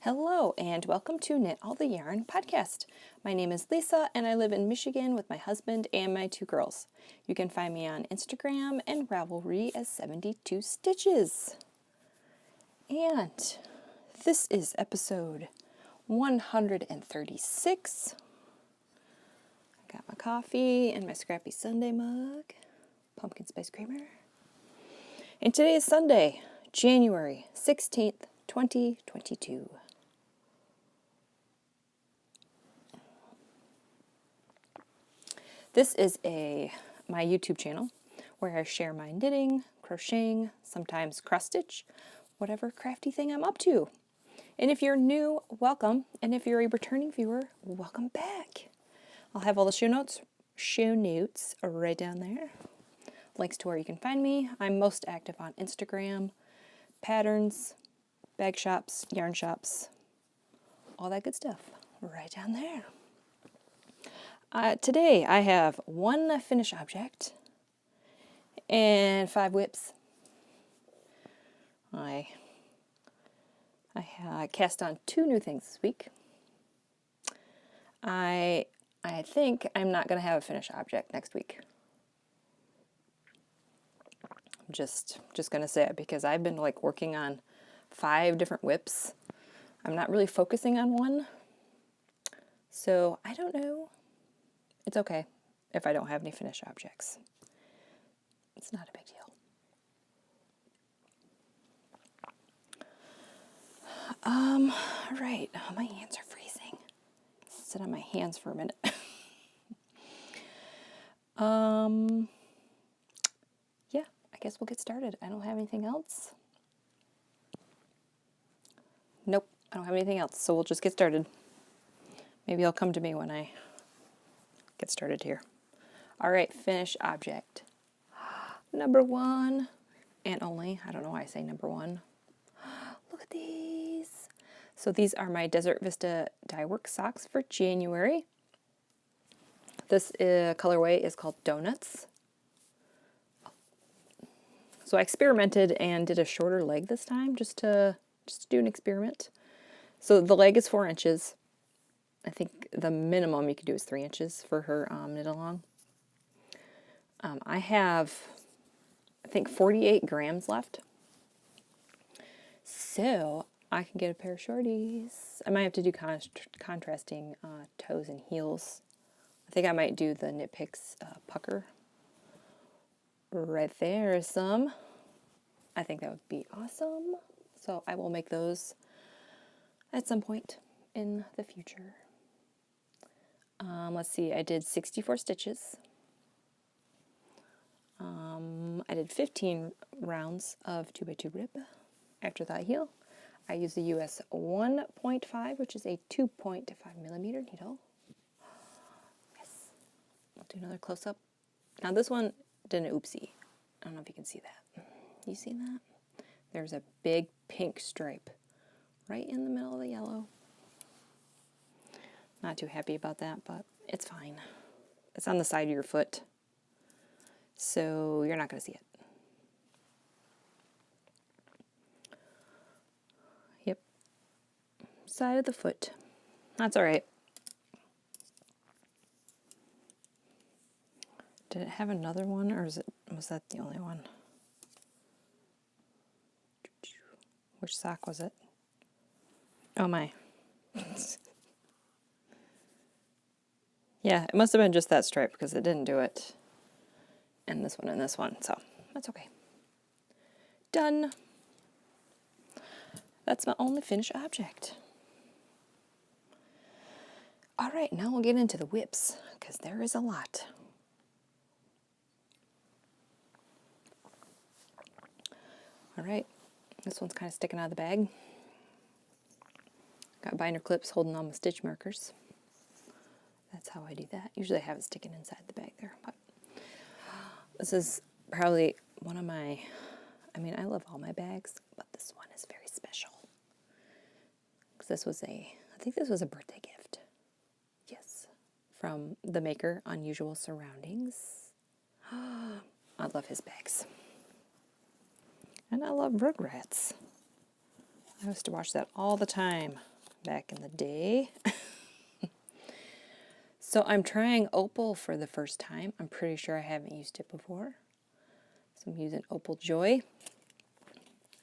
Hello and welcome to Knit All the Yarn podcast. My name is Lisa and I live in Michigan with my husband and my two girls. You can find me on Instagram and Ravelry as 72 Stitches. And this is episode 136. I got my coffee and my Scrappy Sunday mug, pumpkin spice creamer. And today is Sunday, January 16th, 2022. This is my YouTube channel where I share my knitting, crocheting, sometimes cross stitch, whatever crafty thing I'm up to. And if you're new, welcome. And if you're a returning viewer, welcome back. I'll have all the show notes right down there. Links to where you can find me. I'm most active on Instagram, patterns, bag shops, yarn shops, all that good stuff right down there. Today I have one finished object and 5 whips. I cast on 2 new things this week. I think I'm not going to have a finished object next week. I'm just going to say it because I've been working on 5 different whips. I'm not really focusing on one. So I don't know. It's okay if I don't have any finished objects. It's not a big deal. All right. Oh, my hands are freezing. Sit on my hands for a minute. Yeah, I guess we'll get started. I don't have anything else. Nope, I don't have anything else, so we'll just get started. Maybe it'll come to me when I get started here. All right, finish object. Number 1 and only. I don't know why I say number 1. Look at these. So these are my Desert Vista Dyeworks socks for January. This colorway is called Donuts. So I experimented and did a shorter leg this time just to do an experiment. So the leg is 4 inches. I think the minimum you could do is 3 inches for her knit along. I have, I think, 48 grams left. So I can get a pair of shorties. I might have to do contrasting toes and heels. I think I might do the Knitpicks pucker. Right there is some. I think that would be awesome. So I will make those at some point in the future. Let's see, I did 64 stitches. I did 15 rounds of 2x2 rib after that heel. I used the US 1.5, which is a 2.5 millimeter needle. Yes. I'll do another close-up. Now this one did an oopsie. I don't know if you can see that. You see that? There's a big pink stripe right in the middle of the yellow. Not too happy about that, but it's fine. It's on the side of your foot, so you're not going to see it. Yep. Side of the foot. That's all right. Did it have another one, or was that the only one? Which sock was it? Oh my. Yeah, it must have been just that stripe because it didn't do it. And this one, so that's okay. Done. That's my only finished object. All right, now we'll get into the whips because there is a lot. All right, this one's kind of sticking out of the bag. Got binder clips holding all my stitch markers. That's how I do that. Usually I have it sticking inside the bag there, but this is probably one of my, I love all my bags, but this one is very special. Because I think this was a birthday gift. Yes. From the maker, Unusual Surroundings. I love his bags. And I love Rugrats. I used to watch that all the time. back in the day. So I'm trying Opal for the first time. I'm pretty sure I haven't used it before. So I'm using Opal Joy.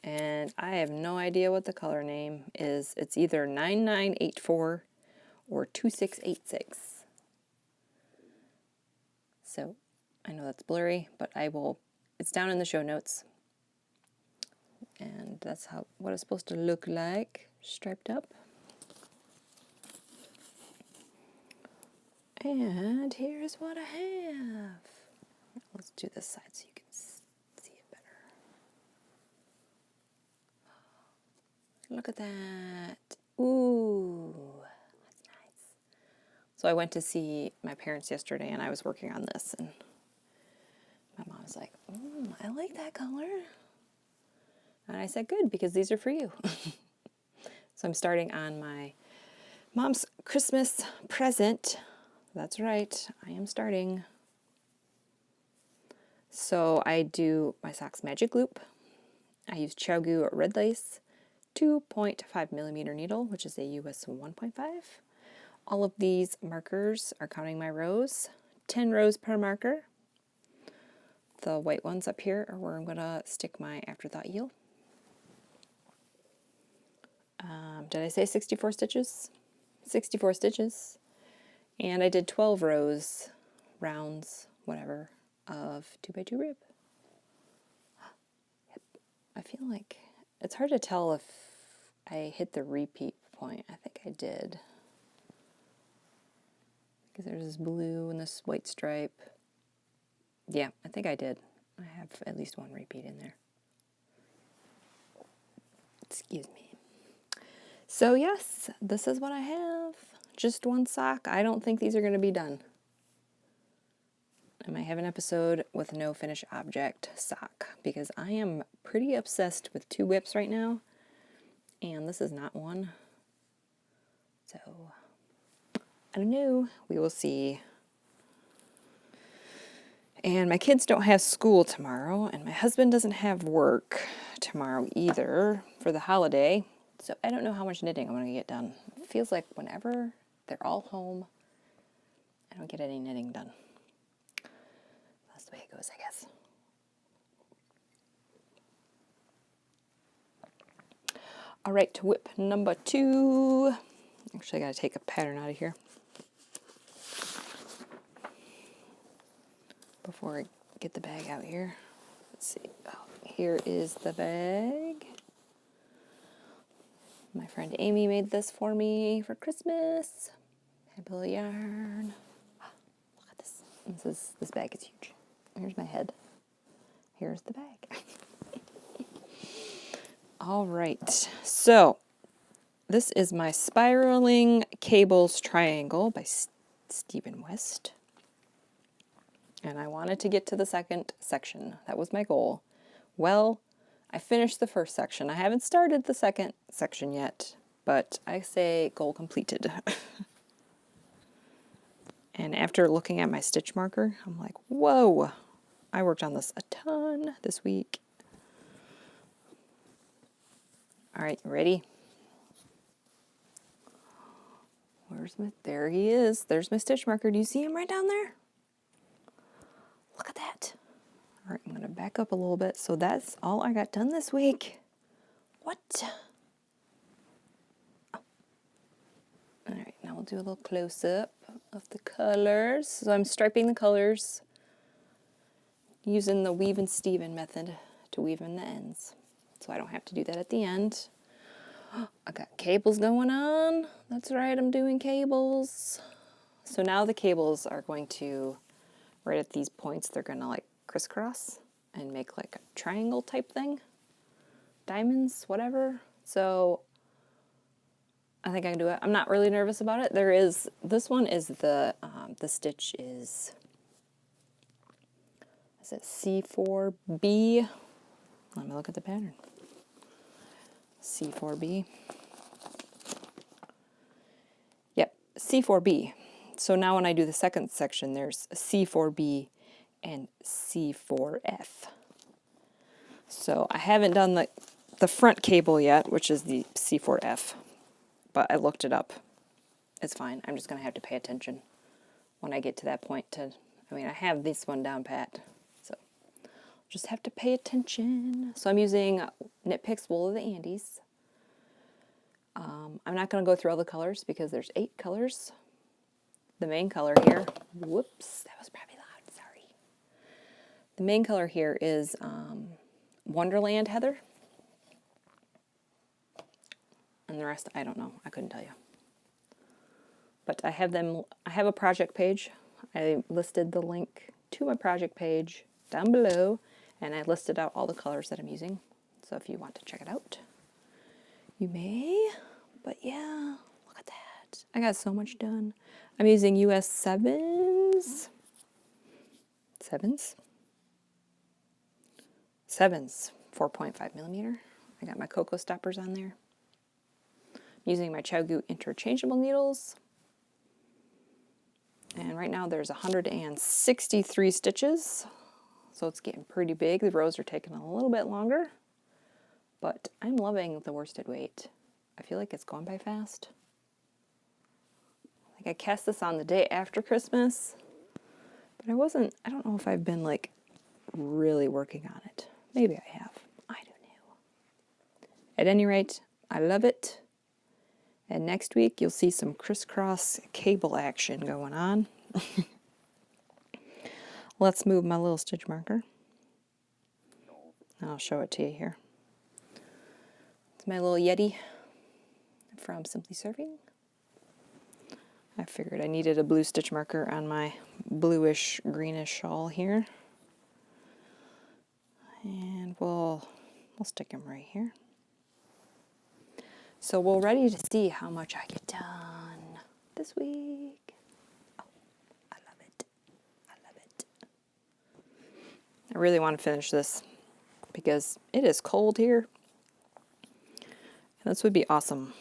And I have no idea what the color name is. It's either 9984 or 2686. So I know that's blurry, but it's down in the show notes. And that's what it's supposed to look like, striped up. And here's what I have. Let's do this side so you can see it better. Look at that. Ooh, that's nice. So I went to see my parents yesterday and I was working on this and my mom was like, I like that color. And I said, good, because these are for you. So I'm starting on my mom's Christmas present. That's right, I am starting. So I do my socks magic loop. I use Chiaogoo red lace, 2.5 millimeter needle, which is a US 1.5. All of these markers are counting my rows, 10 rows per marker. The white ones up here are where I'm going to stick my afterthought heel. Did I say 64 stitches? 64 stitches. And I did 12 rows, rounds, whatever, of 2x2 rib. Yep. I feel like it's hard to tell if I hit the repeat point. I think I did. Because there's this blue and this white stripe. Yeah, I think I did. I have at least one repeat in there. Excuse me. So yes, this is what I have. Just one sock. I don't think these are going to be done. I might have an episode with no finished object sock because I am pretty obsessed with 2 whips right now. And this is not one. So, I don't know. We will see. And my kids don't have school tomorrow, and my husband doesn't have work tomorrow either for the holiday. So I don't know how much knitting I'm going to get done. It feels like whenever they're all home, I don't get any knitting done. That's the way it goes, I guess. All right, whip number 2. Actually, I got to take a pattern out of here before I get the bag out here. Let's see. Oh, here is the bag. My friend Amie made this for me for Christmas. Opal yarn. Look at this. This bag is huge. Here's my head. Here's the bag. All right. So this is my Spiraling Cables Triangle by Stephen West. And I wanted to get to the second section. That was my goal. Well, I finished the first section. I haven't started the second section yet, but I say goal completed. And after looking at my stitch marker, I'm like, whoa, I worked on this a ton this week. All right, ready? There he is. There's my stitch marker. Do you see him right down there? Look at that. All right, I'm going to back up a little bit. So that's all I got done this week. What? Oh. All right, now we'll do a little close-up of the colors. So I'm striping the colors using the weave and Steven method to weave in the ends. So I don't have to do that at the end. I got cables going on. That's right, I'm doing cables. So now the cables are going to, right at these points, they're going to like crisscross and make like a triangle type thing. Diamonds, whatever. So I think I can do it. I'm not really nervous about it. This one is the stitch is it C4B? Let me look at the pattern. C4B. Yep, C4B. So now when I do the second section, there's C4B and C4F. So I haven't done the front cable yet, which is the C4F. but I looked it up. It's fine. I'm just going to have to pay attention when I get to that point I have this one down pat, so just have to pay attention. So I'm using Knitpicks Wool of the Andes. I'm not going to go through all the colors because there's 8 colors. The main color here, whoops, that was probably loud, sorry. The main color here is Wonderland Heather. And the rest, I don't know, I couldn't tell you. But I have a project page. I listed the link to my project page down below, and I listed out all the colors that I'm using. So if you want to check it out, you may. But yeah, look at that. I got so much done. I'm using US 7s. 4.5 millimeter. I got my cocoa stoppers on there. I'm using my Chiaogoo interchangeable needles. And right now there's 163 stitches. So it's getting pretty big. The rows are taking a little bit longer. But I'm loving the worsted weight. I feel like it's going by fast. Like I cast this on the day after Christmas, but I don't know if I've been like really working on it. Maybe I have. I don't know. At any rate, I love it. And next week you'll see some crisscross cable action going on. Let's move my little stitch marker. I'll show it to you here. It's my little Yeti from Simply Serving. I figured I needed a blue stitch marker on my bluish greenish shawl here. And we'll stick him right here. So we're ready to see how much I get done this week. Oh, I love it. I love it. I really want to finish this because it is cold here. And this would be awesome.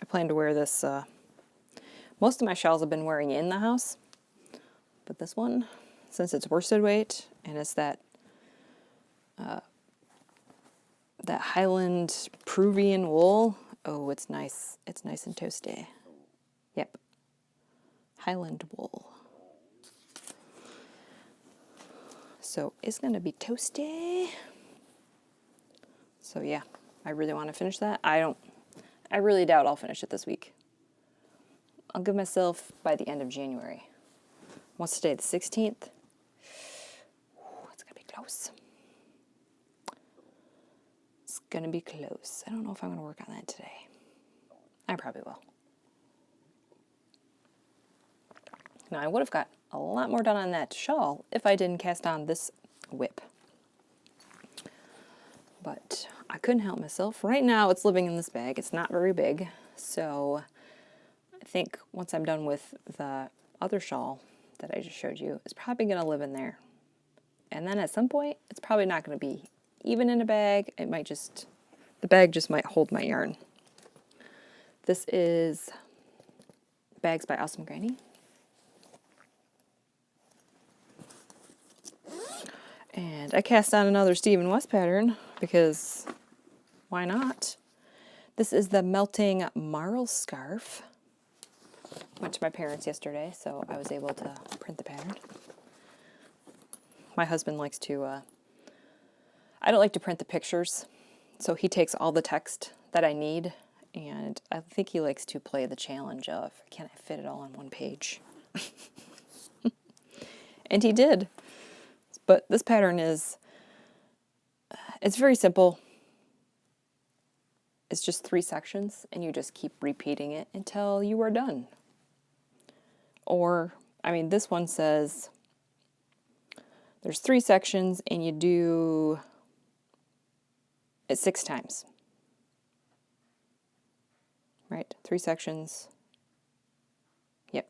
I plan to wear this, most of my shawls I've been wearing in the house, but this one, since it's worsted weight, and it's that Highland Peruvian wool, oh, it's nice and toasty. Yep, Highland wool. So it's going to be toasty. So yeah, I really want to finish that. I really doubt I'll finish it this week. I'll give myself by the end of January. What's today, the 16th? Ooh, it's going to be close. It's going to be close. I don't know if I'm going to work on that today. I probably will. Now, I would have got a lot more done on that shawl if I didn't cast on this whip. But I couldn't help myself. Right now it's living in this bag. It's not very big. So I think once I'm done with the other shawl that I just showed you, it's probably going to live in there. And then at some point, it's probably not going to be even in a bag. The bag just might hold my yarn. This is Bags by Awesome Granny. And I cast on another Stephen West pattern because why not? This is the Melting Marl Scarf. Went to my parents yesterday, so I was able to print the pattern. My husband likes to, I don't like to print the pictures, so he takes all the text that I need, and I think he likes to play the challenge of, can I fit it all on one page? And he did. But this pattern it's very simple. It's just 3 sections, and you just keep repeating it until you are done. Or, this one says there's 3 sections, and you do it 6 times. Right? 3 sections. Yep.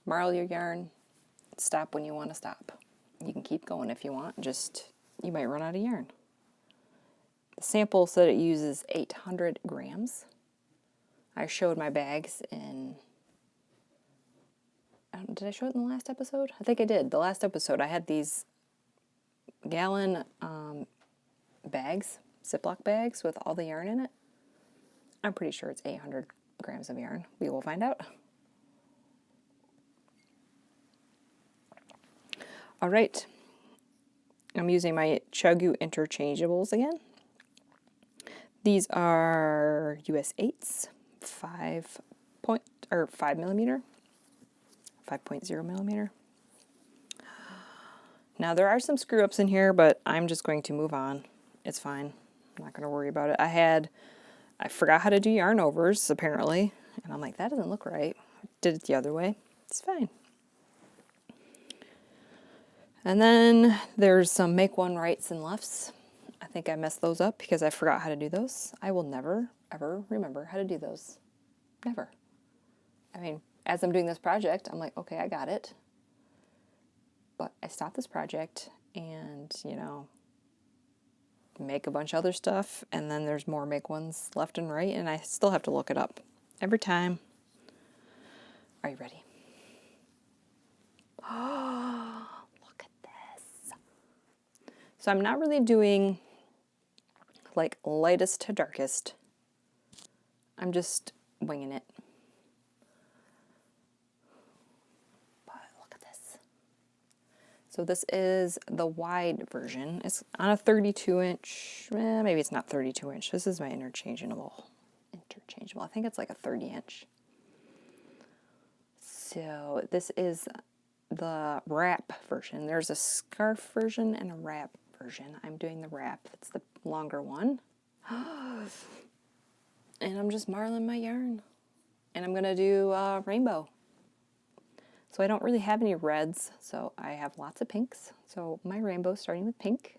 Marl your yarn. Stop when you want to stop. You can keep going if you want, you might run out of yarn. The sample said it uses 800 grams. I showed my bags in, did I show it in the last episode? I think I did. The last episode, I had these gallon bags, Ziploc bags with all the yarn in it. I'm pretty sure it's 800 grams of yarn. We will find out. All right. I'm using my Chiaogoo interchangeables again. These are US 8s, 5 millimeter, 5.0 millimeter. Now there are some screw ups in here, but I'm just going to move on. It's fine. I'm not going to worry about it. I forgot how to do yarn overs apparently, and I'm like, that doesn't look right. Did it the other way. It's fine. And then there's some make one rights and lefts. I think I messed those up because I forgot how to do those. I will never, ever remember how to do those. Never. I mean, as I'm doing this project, I'm like, okay, I got it. But I stopped this project and, you know, make a bunch of other stuff. And then there's more make ones left and right. And I still have to look it up every time. Are you ready? Oh, look at this. So I'm not really doing like lightest to darkest. I'm just winging it. But look at this. So this is the wide version. It's on a 32 inch, maybe it's not 32 inch. This is my interchangeable. I think it's like a 30 inch. So this is the wrap version. There's a scarf version and a wrap version. I'm doing the wrap. It's the longer one. And I'm just marling my yarn. And I'm going to do rainbow. So I don't really have any reds, so I have lots of pinks. So my rainbow starting with pink.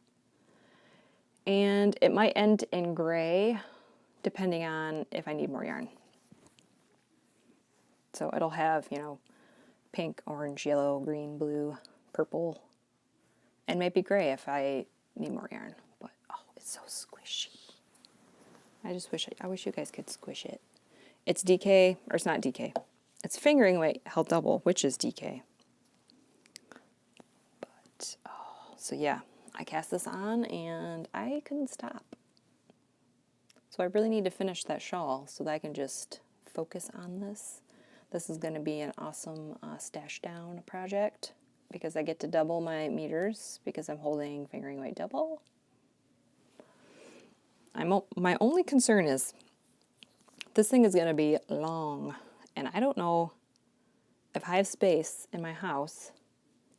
And it might end in gray, depending on if I need more yarn. So it'll have, you know, pink, orange, yellow, green, blue, purple, and maybe gray if I need more yarn. But, oh, it's so squishy. I wish you guys could squish it. It's DK, or it's not DK. It's fingering weight held double, which is DK. But, oh, so yeah, I cast this on and I couldn't stop. So I really need to finish that shawl so that I can just focus on this. This is going to be an awesome stash down project because I get to double my meters because I'm holding fingering weight double. My only concern is this thing is going to be long, and I don't know if I have space in my house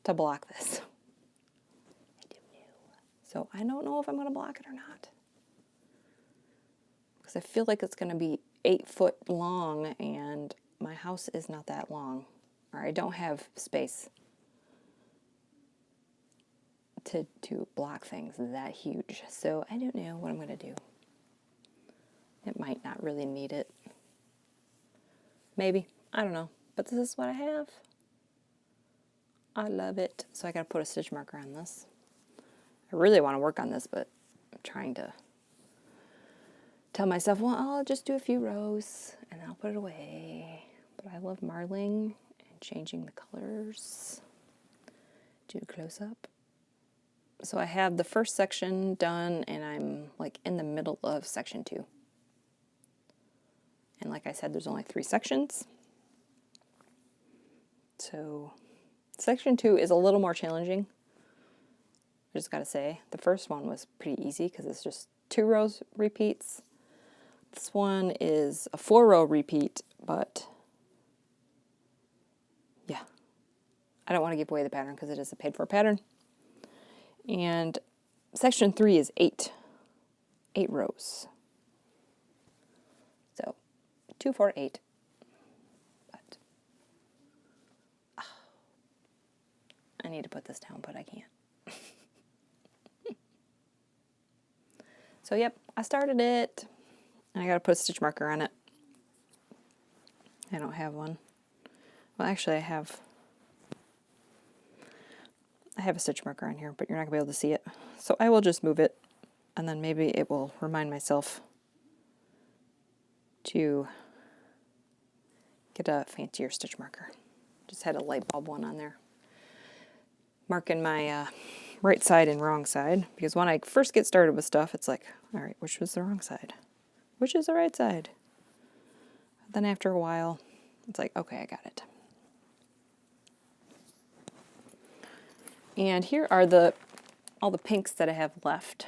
to block this. I don't know. So I don't know if I'm going to block it or not. Because I feel like it's going to be 8 foot long, and my house is not that long. Or I don't have space to block things that huge. So I don't know what I'm going to do. It might not really need it. Maybe. I don't know. But this is what I have. I love it. So I got to put a stitch marker on this. I really want to work on this, but I'm trying to tell myself, well, I'll just do a few rows and I'll put it away. But I love marling and changing the colors. Do a close-up. So I have the first section done and I'm like in the middle of section 2. And like I said, there's only 3 sections. So section 2 is a little more challenging. I just gotta say, the first one was pretty easy because it's just 2 rows repeats. This one is a 4-row repeat, but yeah. I don't want to give away the pattern because it is a paid for pattern. And section 3 is 8 rows. So 2, 4, 8. But I need to put this down, but I can't. So yep, I started it. And I gotta put a stitch marker on it. I don't have one. Well, actually I have a stitch marker on here, but you're not gonna be able to see it. So I will just move it, and then maybe it will remind myself to get a fancier stitch marker. Just had a light bulb one on there. Marking my right side and wrong side, because when I first get started with stuff, it's like, all right, which was the wrong side? Which is the right side? then after a while, it's like, okay, I got it. And here are all the pinks that I have left.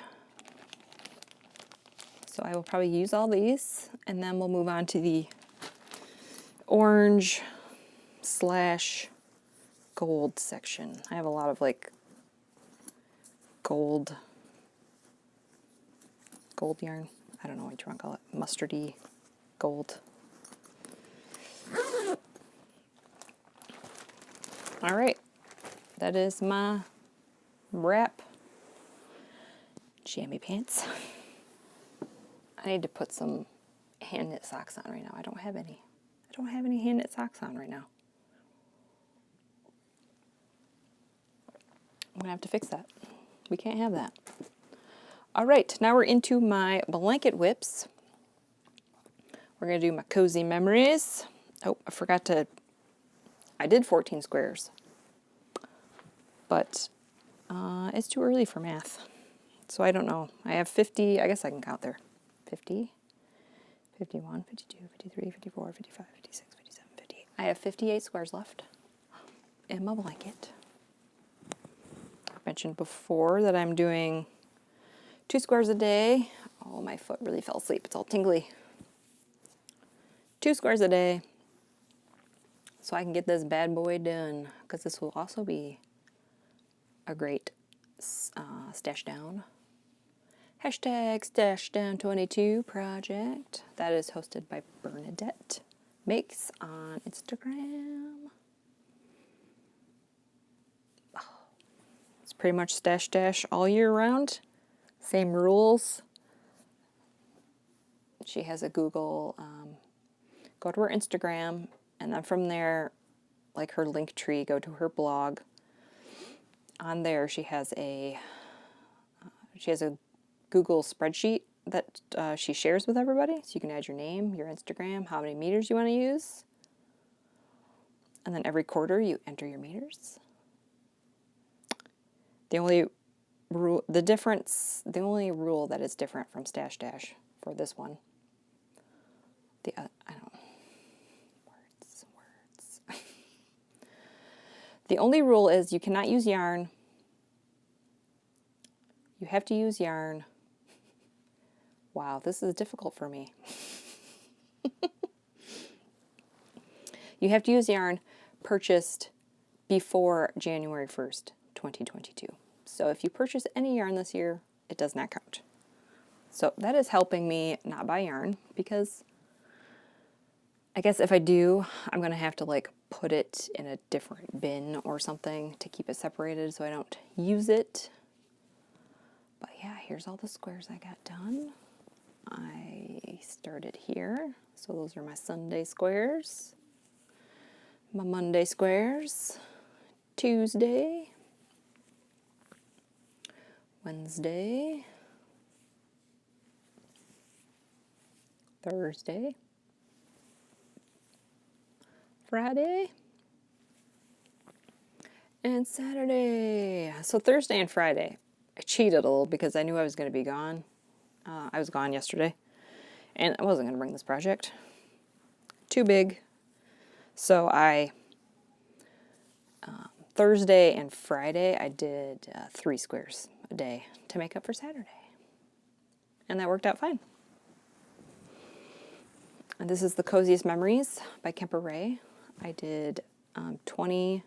So I will probably use all these, and then we'll move on to the orange / gold section. I have a lot of like gold yarn. I don't know what you want to call it. Mustardy gold. All right, that is my wrap jammy pants. I need to put some hand knit socks on right now. I don't have any hand knit socks on right now. I'm gonna have to fix that. We can't have that. All right, now we're into my blanket whips. We're gonna do my cozy memories. Oh, I did 14 squares, but it's too early for math. So I don't know. I have 50, I guess I can count there. 50, 51, 52, 53, 54, 55, 56, 57, 58. I have 58 squares left in my blanket. I mentioned before that I'm doing 2 squares a day. Oh, my foot really fell asleep. It's all tingly. 2 squares a day so I can get this bad boy done, because this will also be a great stash down. Hashtag stash down 22 project. That is hosted by Bernadette Makes on Instagram. Oh, it's pretty much stash dash all year round. Same rules. She has a Google, go to her Instagram, and then from there, like her link tree, go to her blog. On there, she has a Google spreadsheet that she shares with everybody. So you can add your name, your Instagram, how many meters you want to use. And then every quarter you enter your meters. The only rule that is different from Stash Dash for this one, words. The only rule is you cannot use yarn. You have to use yarn. Wow, this is difficult for me. You have to use yarn purchased before January 1st, 2022. So if you purchase any yarn this year, it does not count. So that is helping me not buy yarn, because I guess if I do, I'm going to have to like put it in a different bin or something to keep it separated so I don't use it. But yeah, here's all the squares I got done. I started here, so those are my Sunday squares, my Monday squares, Tuesday, Wednesday, Thursday, Friday, and Saturday. So Thursday and Friday, I cheated a little because I knew I was going to be gone. I was gone yesterday, and I wasn't going to bring this project. Too big. So Thursday and Friday, I did 3 squares a day to make up for Saturday. And that worked out fine. And this is the Coziest Memories by Kemper Ray. I did 20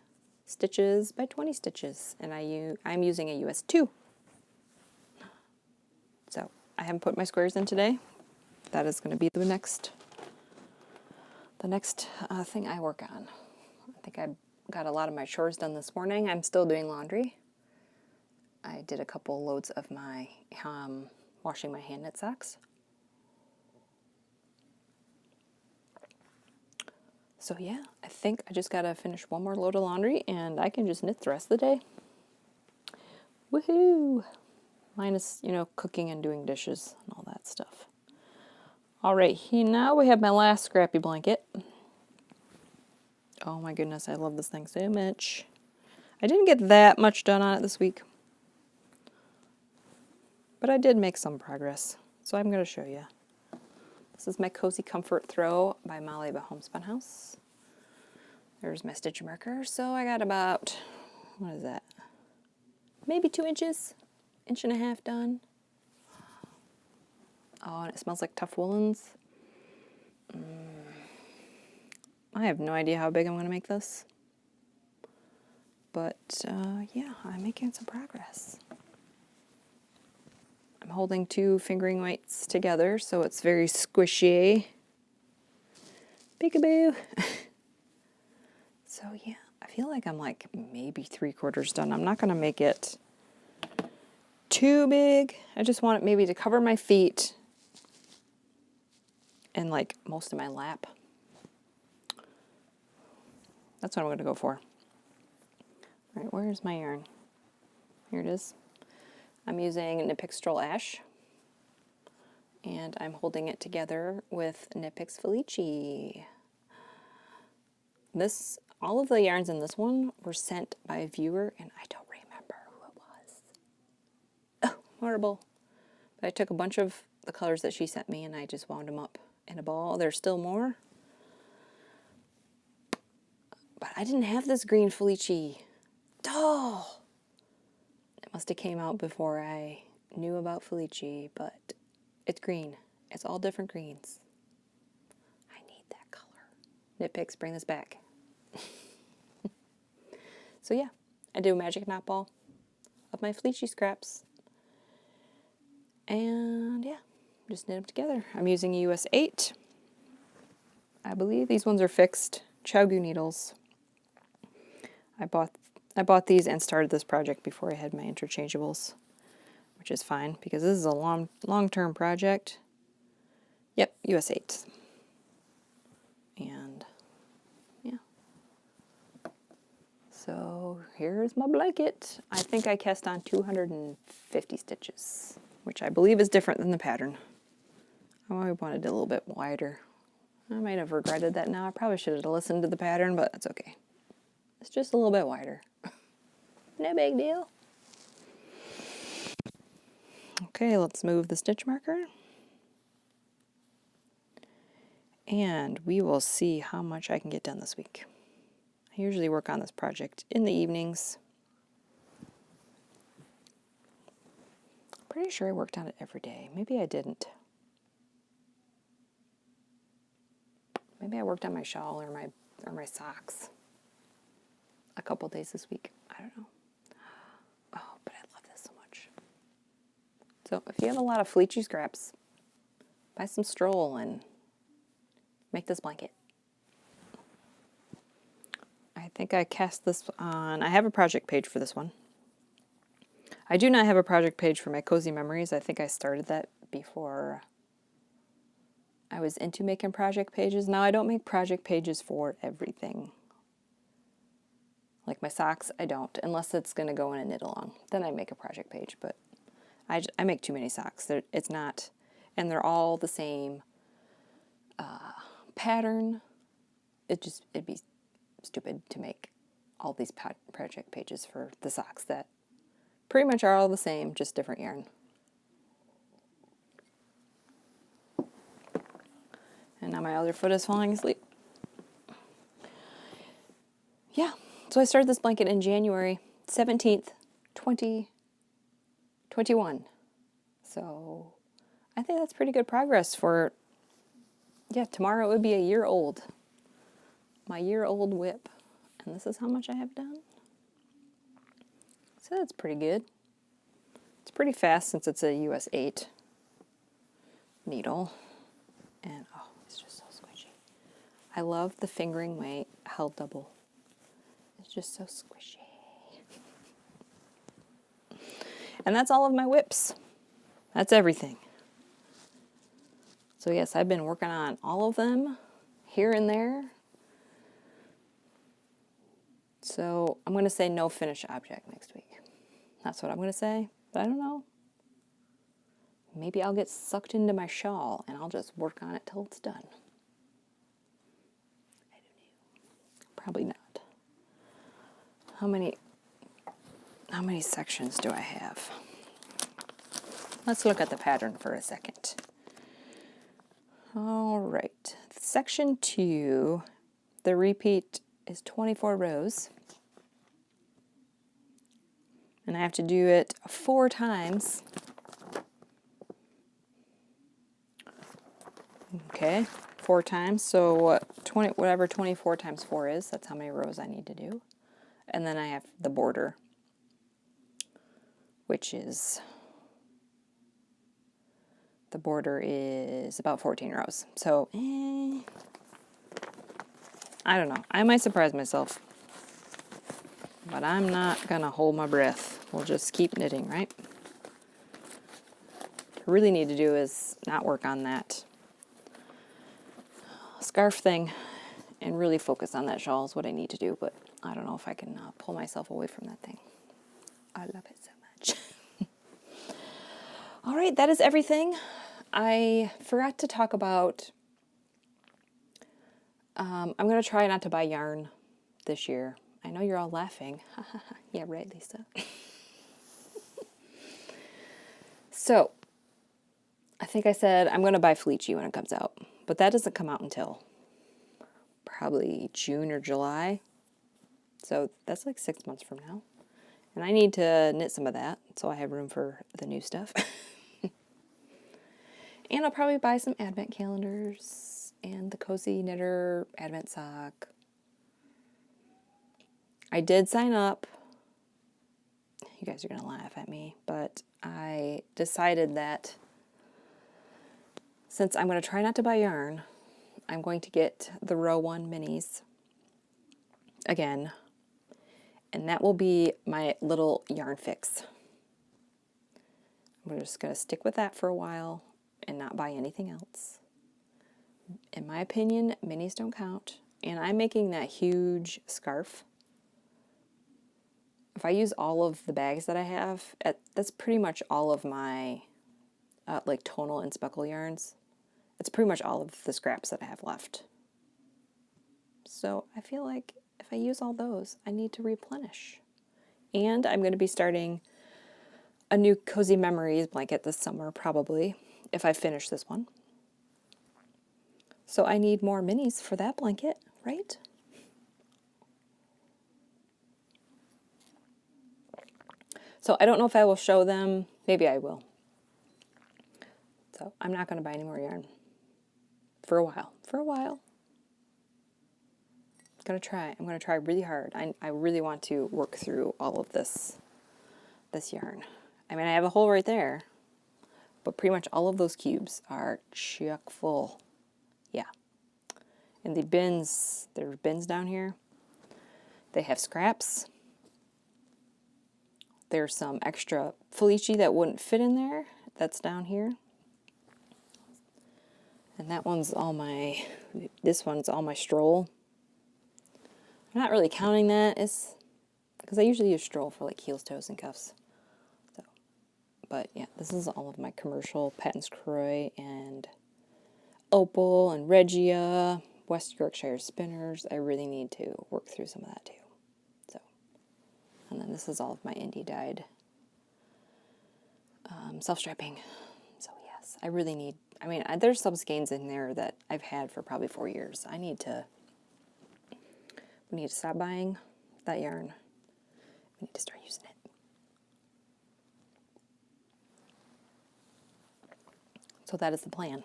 stitches by 20 stitches, and I'm using a US 2. So I haven't put my squares in today. That is going to be the next thing I work on. I think I got a lot of my chores done this morning. I'm still doing laundry. I did a couple loads of my washing my hand knit socks. So yeah, I think I just gotta finish one more load of laundry and I can just knit the rest of the day. Woohoo! Minus, cooking and doing dishes and all that stuff. All right, now we have my last scrappy blanket. Oh my goodness, I love this thing so much. I didn't get that much done on it this week, but I did make some progress. So I'm going to show you. This This is my Cozy Comfort Throw by Molly by Homespun House. There's my stitch marker. So I got about, what is that? Maybe 2 inches, 1.5 inches done. Oh, and it smells like tough woolens. I have no idea how big I'm going to make this. But yeah, I'm making some progress. I'm holding 2 fingering weights together, so it's very squishy. Peekaboo. So yeah, I feel like I'm like maybe 3/4 done. I'm not going to make it too big. I just want it maybe to cover my feet and like most of my lap. That's what I'm going to go for. All right, where's my yarn? Here it is. I'm using Knitpicks Stroll Ash, and I'm holding it together with Knitpicks Felici. All of the yarns in this one were sent by a viewer, and I don't remember who it was. Oh, horrible. But I took a bunch of the colors that she sent me, and I just wound them up in a ball. There's still more. But I didn't have this green Felici. Oh! It must have came out before I knew about Felici, but it's green. It's all different greens. I need that color. Knitpicks, bring this back. So yeah, I do a magic knot ball of my Felici scraps. And yeah, just knit them together. I'm using US 8. I believe these ones are fixed Chiaogoo needles. I bought these and started this project before I had my interchangeables, which is fine because this is a long-term project. Yep, US 8. And yeah. So here's my blanket. I think I cast on 250 stitches, which I believe is different than the pattern. I wanted it a little bit wider. I might have regretted that now. I probably should have listened to the pattern, but that's okay. It's just a little bit wider. No big deal. Okay, let's move the stitch marker. And we will see how much I can get done this week. I usually work on this project in the evenings. Pretty sure I worked on it every day. Maybe I didn't. Maybe I worked on my shawl or my socks a couple days this week. I don't know. Oh, but I love this so much. So if you have a lot of Felici scraps, buy some Stroll and make this blanket. I think I cast this on, I have a project page for this one. I do not have a project page for my Cozy Memories. I think I started that before I was into making project pages. Now I don't make project pages for everything. Like my socks, I don't, unless it's going to go in a knit along. Then I make a project page, but I make too many socks. It's not, and they're all the same pattern. It'd be stupid to make all these project pages for the socks that pretty much are all the same, just different yarn. And now my other foot is falling asleep. Yeah, so I started this blanket in January 17th, 2021. So I think that's pretty good progress for, yeah, tomorrow it would be a year old. My year-old whip. And this is how much I have done. So that's pretty good. It's pretty fast since it's a US 8 needle. And oh, it's just so squishy. I love the fingering weight held double. It's just so squishy. And that's all of my whips. That's everything. So yes, I've been working on all of them here and there. So I'm going to say no finished object next week. That's what I'm going to say, but I don't know. Maybe I'll get sucked into my shawl and I'll just work on it till it's done. I don't know. Probably not. How many sections do I have? Let's look at the pattern for a second. All right, section 2, the repeat is 24 rows. And I have to do it 4 times. Okay, 4 times. So 20, whatever 24 times 4 is, that's how many rows I need to do. And then I have the border, which is, the border is about 14 rows. So, I don't know. I might surprise myself. But I'm not going to hold my breath. We'll just keep knitting, right? What I really need to do is not work on that scarf thing and really focus on that shawl is what I need to do. But I don't know if I can pull myself away from that thing. I love it so much. All right, that is everything. I forgot to talk about, I'm going to try not to buy yarn this year. I know you're all laughing. Yeah, right, Lisa. So, I think I said I'm going to buy Felici when it comes out. But that doesn't come out until probably June or July. So, that's like 6 months from now. And I need to knit some of that so I have room for the new stuff. And I'll probably buy some advent calendars and the Cozy Knitter advent sock. I did sign up. You guys are going to laugh at me, but I decided that since I'm going to try not to buy yarn, I'm going to get the row 1 minis again, and that will be my little yarn fix. I'm just going to stick with that for a while and not buy anything else. In my opinion, minis don't count, and I'm making that huge scarf. If I use all of the bags that I have, that's pretty much all of my like tonal and speckle yarns. It's pretty much all of the scraps that I have left. So I feel like if I use all those, I need to replenish. And I'm going to be starting a new Cozy Memories blanket this summer, probably, if I finish this one. So I need more minis for that blanket, right? So I don't know if I will show them. Maybe I will. So I'm not going to buy any more yarn for a while. I'm going to try. I'm going to try really hard. I really want to work through all of this yarn. I mean, I have a hole right there, but pretty much all of those cubes are chock full. Yeah. And the bins, there are bins down here. They have scraps. There's some extra Felici that wouldn't fit in there. That's down here. And that one's all my, this one's all my Stroll. I'm not really counting that, is because I usually use Stroll for like heels, toes, and cuffs. So, but yeah, this is all of my commercial Patton's Croix and Opal and Regia, West Yorkshire spinners. I really need to work through some of that too. So, and then this is all of my indie dyed self-strapping. So yes, I really need, I mean, there's some skeins in there that I've had for probably 4 years. We need to stop buying that yarn. We need to start using it. So that is the plan.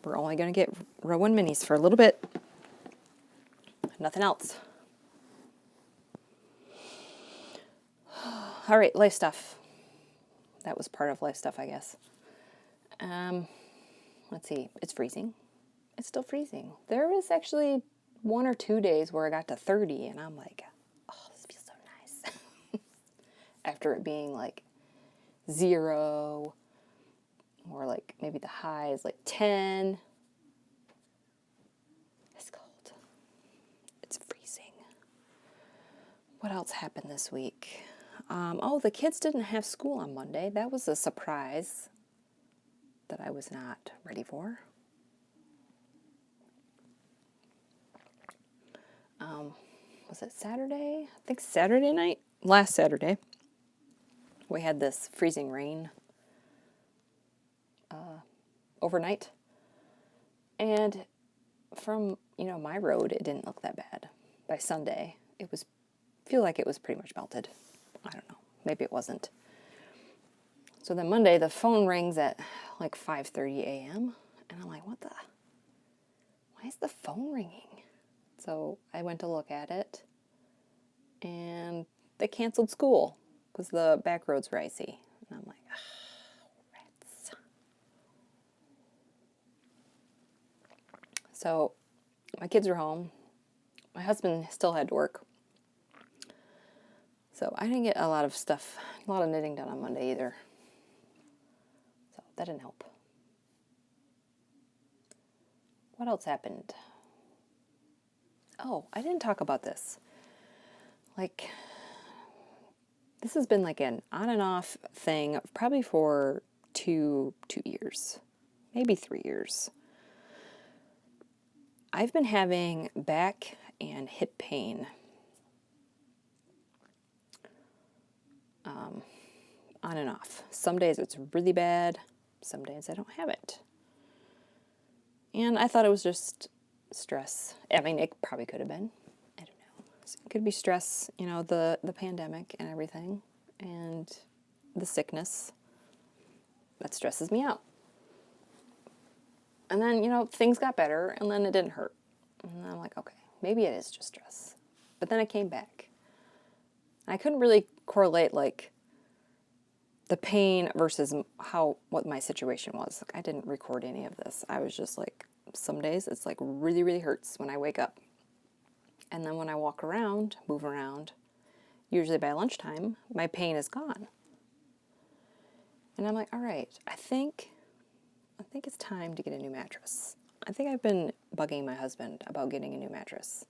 We're only going to get row 1 minis for a little bit. Nothing else. All right, life stuff. That was part of life stuff, I guess. Let's see. It's freezing. It's still freezing. There was actually 1 or 2 days where I got to 30, and I'm like, oh, this feels so nice. After it being like 0, or like maybe the high is like 10. It's cold. It's freezing. What else happened this week? Oh, the kids didn't have school on Monday. That was a surprise that I was not ready for. Was it Saturday? I think Saturday night? Last Saturday. We had this freezing rain overnight. And from, my road, it didn't look that bad. By Sunday, feel like it was pretty much melted. I don't know. Maybe it wasn't. So then Monday, the phone rings at like 5:30 a.m. And I'm like, why is the phone ringing? So I went to look at it, and they canceled school because the back roads were icy. And I'm like, rats. So my kids are home. My husband still had to work. So I didn't get a lot of knitting done on Monday either. So that didn't help. What else happened? Oh, I didn't talk about this. Like, this has been like an on and off thing probably for two years, maybe 3 years. I've been having back and hip pain on and off. Some days it's really bad. Some days I don't have it. And I thought it was just stress. I mean, it probably could have been. I don't know. It could be stress, the pandemic and everything, and the sickness. That stresses me out. And then, things got better, and then it didn't hurt. And I'm like, okay, maybe it is just stress. But then it came back. I couldn't really correlate, like, the pain versus what my situation was. Like, I didn't record any of this. I was just like, some days it's like really, really hurts when I wake up. And then when I move around, usually by lunchtime, my pain is gone. And I'm like, all right, I think it's time to get a new mattress. I think I've been bugging my husband about getting a new mattress.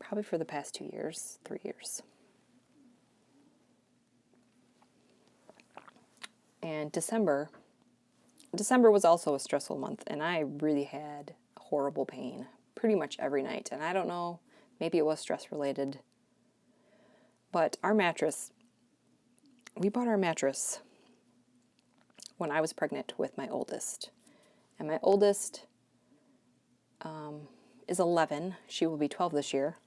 Probably for the past 2 years, 3 years. And December was also a stressful month, and I really had horrible pain pretty much every night. And I don't know, maybe it was stress related. But we bought our mattress when I was pregnant with my oldest. And my oldest is 11. She will be 12 this year.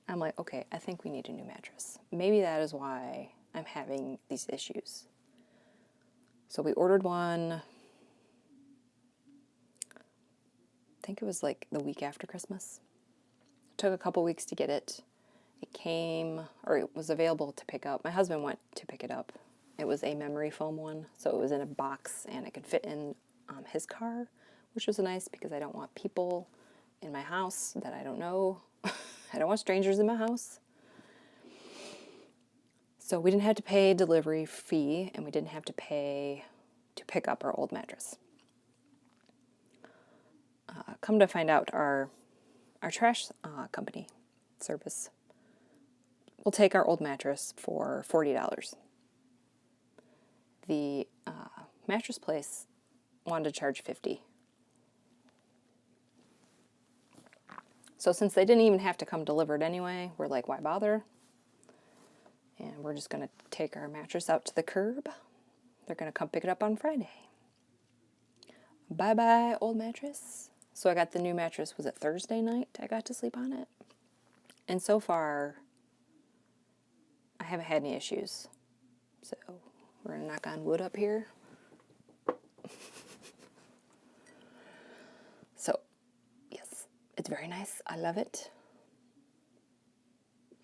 I'm like, okay, I think we need a new mattress. Maybe that is why I'm having these issues. So we ordered one, I think it was like the week after Christmas. It took a couple weeks to get it. It was available to pick up. My husband went to pick it up. It was a memory foam one, so it was in a box and it could fit in his car, which was nice because I don't want people in my house that I don't know. I don't want strangers in my house. So we didn't have to pay a delivery fee, and we didn't have to pay to pick up our old mattress. Come to find out, our trash company service will take our old mattress for $40. The mattress place wanted to charge $50. So since they didn't even have to come deliver it anyway, we're like, why bother? And we're just going to take our mattress out to the curb. They're going to come pick it up on Friday. Bye-bye, old mattress. So I got the new mattress, was it Thursday night? I got to sleep on it. And so far, I haven't had any issues. So we're going to knock on wood up here. So, yes, it's very nice. I love it.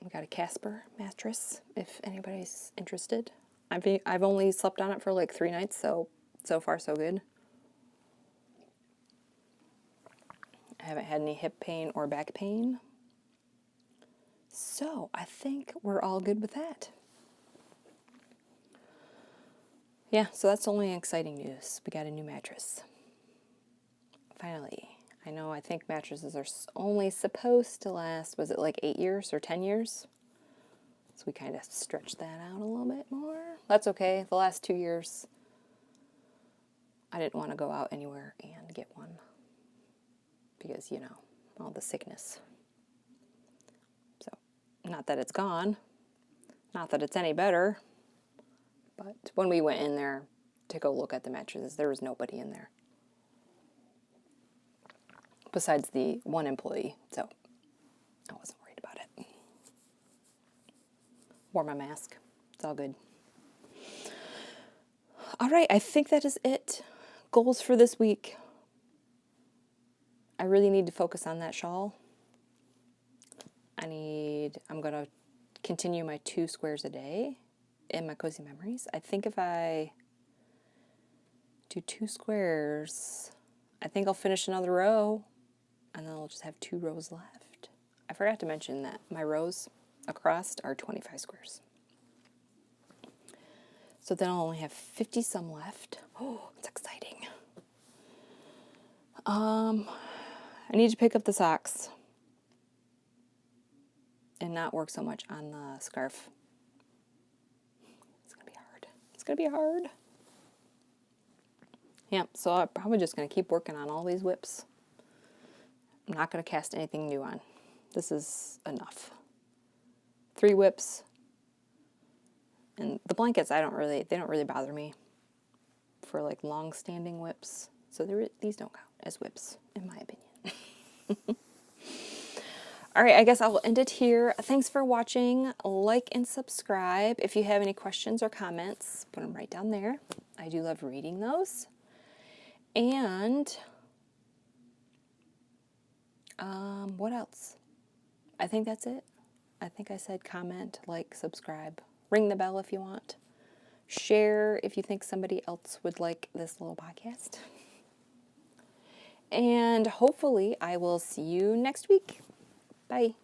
We got a Casper mattress, if anybody's interested. I've only slept on it for like 3 nights, so far so good. I haven't had any hip pain or back pain. So I think we're all good with that. Yeah, so that's only exciting news. We got a new mattress. Finally. I think mattresses are only supposed to last, was it like 8 years or 10 years? So we kind of stretched that out a little bit more. That's okay. The last 2 years, I didn't want to go out anywhere and get one. Because, all the sickness. So, not that it's gone. Not that it's any better. But when we went in there to go look at the mattresses, there was nobody in there. besides the one employee, so I wasn't worried about it. Wore my mask. It's all good. All right, I think that is it. Goals for this week. I really need to focus on that shawl. I'm going to continue my 2 squares a day in my Cozy Memories. I think if I do 2 squares, I think I'll finish another row, and then I'll just have 2 rows left. I forgot to mention that my rows across are 25 squares. So then I'll only have 50 some left. Oh, it's exciting. I need to pick up the socks and not work so much on the scarf. It's going to be hard. It's going to be hard. Yeah, so I'm probably just going to keep working on all these whips. I'm not going to cast anything new on. This is enough. 3 whips. And the blankets, they don't really bother me for like long-standing whips. So these don't count as whips, in my opinion. All right, I guess I will end it here. Thanks for watching. Like and subscribe. If you have any questions or comments, put them right down there. I do love reading those. And what else? I think that's it. I think I said comment, like, subscribe. Ring the bell if you want. Share if you think somebody else would like this little podcast. And hopefully I will see you next week. Bye.